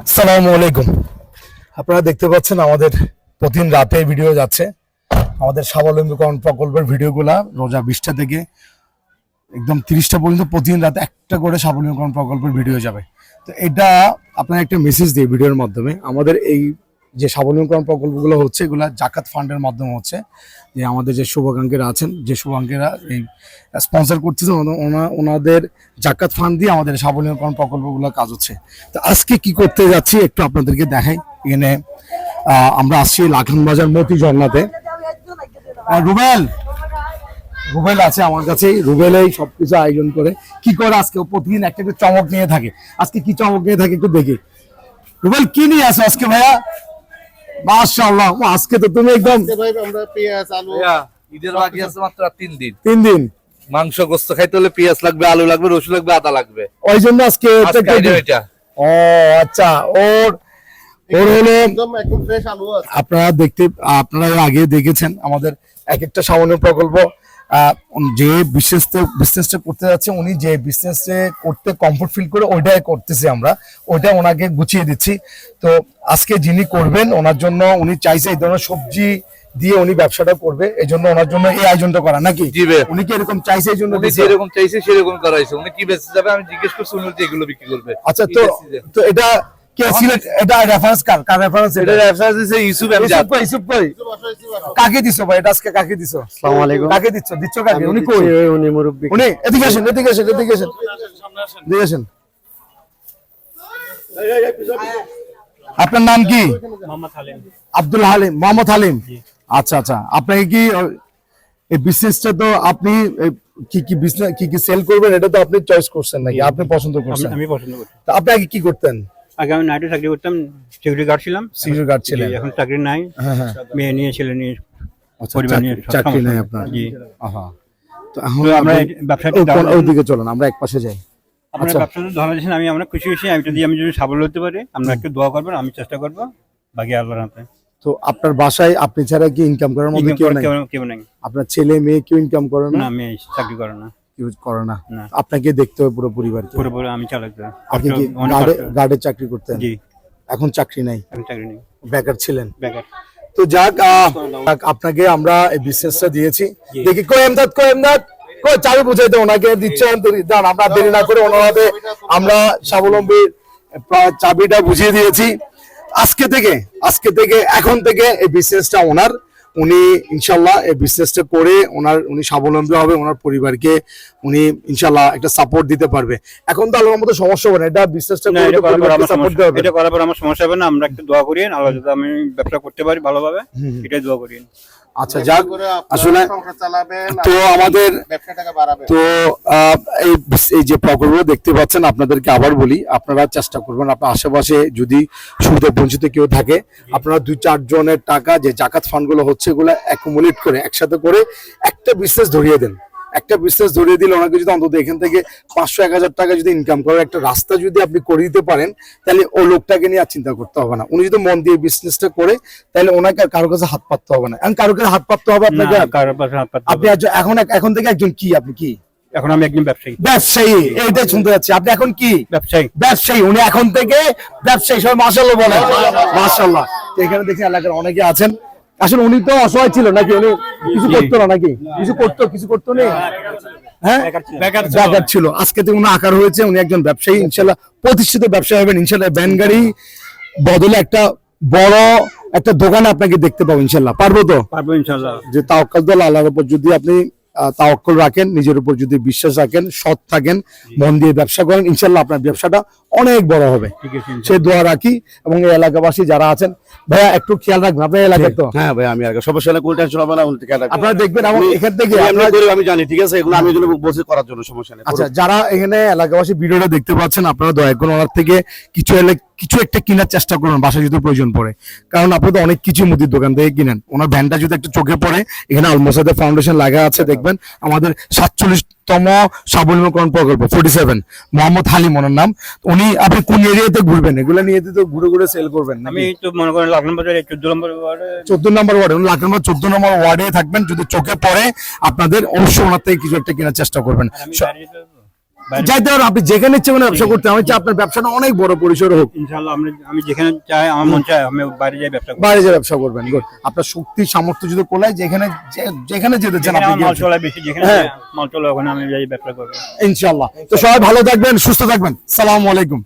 আসসালামু আলাইকুম। আপনারা দেখতে পাচ্ছেন আমাদের প্রতিদিন রাতে ভিডিও যাচ্ছে। আমাদের স্বাবলম্বীকরণ প্রকল্পের ভিডিওগুলা রোজা 20টা থেকে একদম 30টা পর্যন্ত প্রতিদিন রাতে একটা করে স্বাবলম্বীকরণ প্রকল্পের ভিডিও যাবে। তো এটা আপনারা একটা মেসেজ দিয়ে ভিডিওর মাধ্যমে আমাদের এই যে স্বাবলম্বীকরণ প্রকল্পগুলো হচ্ছে এগুলা জাকাত ফান্ডের মাধ্যমে হচ্ছে। যে আমাদের যে শুভাকাঙ্ক্ষীরা আছেন, যে শুভাকাঙ্ক্ষীরা এই স্পন্সর করতেছে, ওনাদের জাকাত ফান্ড দিয়ে আমাদের স্বাবলম্বীকরণ প্রকল্পগুলো কাজ হচ্ছে। তো আজকে কি করতে যাচ্ছি একটু আপনাদেরকে দেখাই। এখানে আমরা আসছি লাখান বাজার মতি ঝর্ণাতে। রুবেল আছে আমার কাছে। রুবেলেই সবকিছু আয়োজন করে কি করে আজকে প্রতিদিন একটা একটু চমক নিয়ে থাকে। আজকে কি চমক নিয়ে থাকে একটু দেখি। রুবেল কি নিয়ে আসো আজকে ভাইয়া? মাশাআল্লাহ, আজকে তো তুমি একদম আমরা পেঁয়াজ আলু ঈদের বাকি আছে মাত্র 3 দিন। 3 দিন মাংস গোস্ত খাইতে হলে পেঁয়াজ লাগবে, আলু লাগবে, রসুন লাগবে, আদা লাগবে। ওই জন্য আজকে এটা ও আচ্ছা, ওর হলো একদম ফ্রেশ আলু আছে। আপনারা আগে দেখেছেন আমাদের এক একটা সামান্য প্রকল্প। যে বিজনেসটা করতে যাচ্ছে, উনি যে বিজনেসে করতে কমফোর্ট ফিল করে ওইটাই করতেছি আমরা, ওইটা ওনাকে গুছিয়ে দিচ্ছি। তো আজকে যিনি করবেন ওনার জন্য উনি চাইছে এই ধরনের সবজি দিয়ে উনি ব্যবসাটা করবে, এই জন্য ওনার জন্য এই আয়োজনটা করা নাকি? উনি কি এরকম চাইছে এই জন্য? উনি যেরকম চাইছে সেরকম করাইছে। উনি কি বেচতে যাবে আমি জিজ্ঞেস করছি, উনি যে এগুলো বিক্রি করবে। আচ্ছা, তো এটা কে সিলেক্ট? এটা রেফারেন্স কার রেফারেন্স? এটা রেফারেন্স দিছে ইউসুফ আমজাদ। ইউসুফ কই? কাকে দিছো ভাই? এটা আজকে কাকে দিছো? আসসালামু আলাইকুম। কাকে দিচ্ছ কাকে? উনি কই? উনি মুরব্বি। উনি এদিকে আসেন। আপনার নাম কি? মোহাম্মদ হালিম। আব্দুল হালিম, মোহাম্মদ হালিম। আচ্ছা, আপনাকে কি এই বিজনেসটা তো আপনি কি বিজনেস কি সেল করবেন এটা তো আপনি চয়েস করছেন নাকি আপনি পছন্দ করছেন? আমি পছন্দ করি। তো আপনি আগে কি করতেন? আগে আমি নাইটে চাকরি করতাম, সিকিউরিটি গার্ড ছিলাম। সিকিউরিটি গার্ড ছিলেন? এখন চাকরি নাই। হ্যাঁ। মেয়ে নিয়ে, ছেলে নিয়ে, আচ্ছা, পরিবার নিয়ে চাকরি নাই আপনার? জি। আহা, তো এখন তো আমরা ব্যবসাটা ওইদিকে চলুন, আমরা এক পাশে যাই। আপনার ব্যবসাটা ধরা দিয়েছেন, আমি আমরা খুশি হয়েছি। আমি যদি যদি সাফল্য হতে পারি, আমরা একটু দোয়া করবেন, আমি চেষ্টা করবো, বাকি আল্লাহর হাতে। তো আপনার বাসায় আপনি ছাড়া কি ইনকাম করার মধ্যে কেউ নাই? আপনার ছেলে মেয়ে কেউ ইনকাম করে না? না, আমি চাকরি করে না। কেউ করে না? আপনাকে দেখতে হবে পুরো পরিবারকে? পুরোপুরি আমি চালাতে। আপনি কি গার্ডে চাকরি করতেন? জি। এখন চাকরি নাই? এখন চাকরি নেই, বেকার ছিলেন। বেকার। তো যাক, আপনাকে আমরা এই বিজনেসটা দিয়েছি। দেখি কই এমদাদ কই চাবি বুঝাইতে ওনাকে দিচ্ছেন। দাঁড়ান, আমরা দেরি না করে ওনাদের আমরা স্বাবলম্বী চাবিটা বুঝিয়ে দিয়েছি। আজকে থেকে এখন থেকে এই বিজনেসটা ওনার। উনি ইনশাল্লাহ এই বিজনেসটা করে উনি স্বাবলম্বী হবে, ওনার পরিবারকে উনি ইনশাল্লাহ একটা সাপোর্ট দিতে পারবে। এখন তো আল্লাহর মতো সমস্যা হবে না, এটা বিজনেসটা করে পরিবারকে সাপোর্ট দিতে হবে। এটা করার পর আমার সমস্যা হবে না। আমরা একটু দোয়া করি আল্লাহ যাতে আমি ব্যবসা করতে পারি ভালোভাবে, এটাই দোয়া করি। আচ্ছা, যাক, আসলে তো আমাদের তো এই যে প্রকল্প দেখতে পাচ্ছেন, আপনাদেরকে আবার বলি, আপনারা চেষ্টা করবেন আপনার আশেপাশে যদি সুবিধা বঞ্চিত কেউ থাকে, আপনারা 2-4 জনের টাকা যে জাকাত ফান্ড গুলো হচ্ছে এগুলো অ্যাকুমুলেট করে একসাথে করে একটা বিজনেস ধরিয়ে দেন। একটা বিজনেস ধরিয়ে দিলে ওনাকে যদি অন্তত এখান থেকে 500-1000 টাকা যদি ইনকাম করার একটা রাস্তা যদি আপনি করে দিতে পারেন, তাহলে ও লোকটাকে নিয়ে আর চিন্তা করতে হবে না। উনি যদি মন দিয়ে বিজনেসটা করে, তাহলে ওনাকে কারো কাছে হাত পাততে হবে না। এখন কারো কাছে হাত পাততে হবে আপনাকে? আপনি এখন থেকে একজন কি? আপনি কি? এখন আমি একজন ব্যবসায়ী। এইটাই শুনতে যাচ্ছি, আপনি এখন কি? ব্যবসায়ী। উনি এখন থেকে ব্যবসায়ী। সবাই মাশাআল্লাহ বলেন। মাশাআল্লাহ। এখানে দেখি এলাকার অনেকে আছেন। আসলে উনি তো অসহায় ছিল নাকি? উনি কিছু করতো না নাকি? কিছু করতো না? হ্যাঁ, বেকার ছিল। আজকে তো উনি আকার হয়েছে, উনি একজন ব্যবসায়ী। ইনশাল্লাহ প্রতিষ্ঠিত ব্যবসায়ী হবেন। ইনশাল্লাহ ভ্যান গাড়ি বদলে একটা বড় একটা দোকানে আপনাকে দেখতে পাবো। ইনশাল্লাহ পারবো তো? পারবো ইনশাল্লাহ। যে তাওয়াক্কুল তো আল্লাহর উপর যদি আপনি তাওয়াক্কুল রাখেন, নিজের উপর যদি বিশ্বাস রাখেন, সৎ থাকেন, মন দিয়ে ব্যবসা করেন, ইনশাল্লাহ আপনার ব্যবসাটা অনেক বড় হবে। সে দোয়া রাখি। এবং এই এলাকাবাসী যারা আছেন, ভাইয়া একটু খেয়াল রাখবেন আপনার এলাকায় তো? হ্যাঁ ভাই, আমি আগে সমস্যা হলে কোন টেনশন হবে না, আপনারা দেখবেন। এবং এখান থেকে আমি জানি, ঠিক আছে, এগুলো আমি বলছি করার জন্য, সমস্যা নেই। আচ্ছা, যারা এখানে এলাকাবাসী ভিডিওটা দেখতে পাচ্ছেন, আপনারা দয়া করে ওনার থেকে কিছু একটা কেনার চেষ্টা করুন বাসা যদি প্রয়োজন পড়ে। কারণ আপনি তো অনেক কিছু মুদির দোকান থেকে কিনেন, ওনার ভ্যানটা যদি একটু চোখে পড়ে, এখানে আলমোসাদের ফাউন্ডেশন লাগা আছে, দেখবেন আমাদের 47তম স্বাবলম্বীকরণ প্রকল্প 47, মোহাম্মদ হালিম ওনার নাম। উনি আপনি কোন এরিয়াতে ঘুরবেন? এগুলো নিয়ে তো ঘুরে সেল করবেন? আমি তো মনে করেন লাখন বাজারে 14 নম্বর ওয়ার্ডে। 14 নম্বর ওয়ার্ডে? লাখন বাজার 14 নম্বর ওয়ার্ডে থাকবেন। যদি চোখে পড়ে আপনাদের, অবশ্যই ওনার থেকে কিছু একটা কেনার চেষ্টা করবেন। যাইতে পারেন, আপনি যেখানে ইচ্ছে মানে ব্যবসা করতে, আমি চাই আপনার ব্যবসাটা অনেক বড় পরিসরে হোক। ইনশাআল্লাহ আমি যেখানে চাই, আমার মন চায় আমি বাইরে যাই ব্যবসা করব। বাইরে যে ব্যবসা করবেন, good। আপনার শক্তি সামর্থ্য যদি কোলায়, যেখানে যেতে চান যেখানে আপনি আমার মাল চলায় বেশি, যেখানে হ্যাঁ। মাল চলে ওখানে আমি যাই ব্যবসা করব। ইনশাআল্লাহ। তো সবাই ভালো থাকবেন, সুস্থ থাকবেন। সালামু আলাইকুম।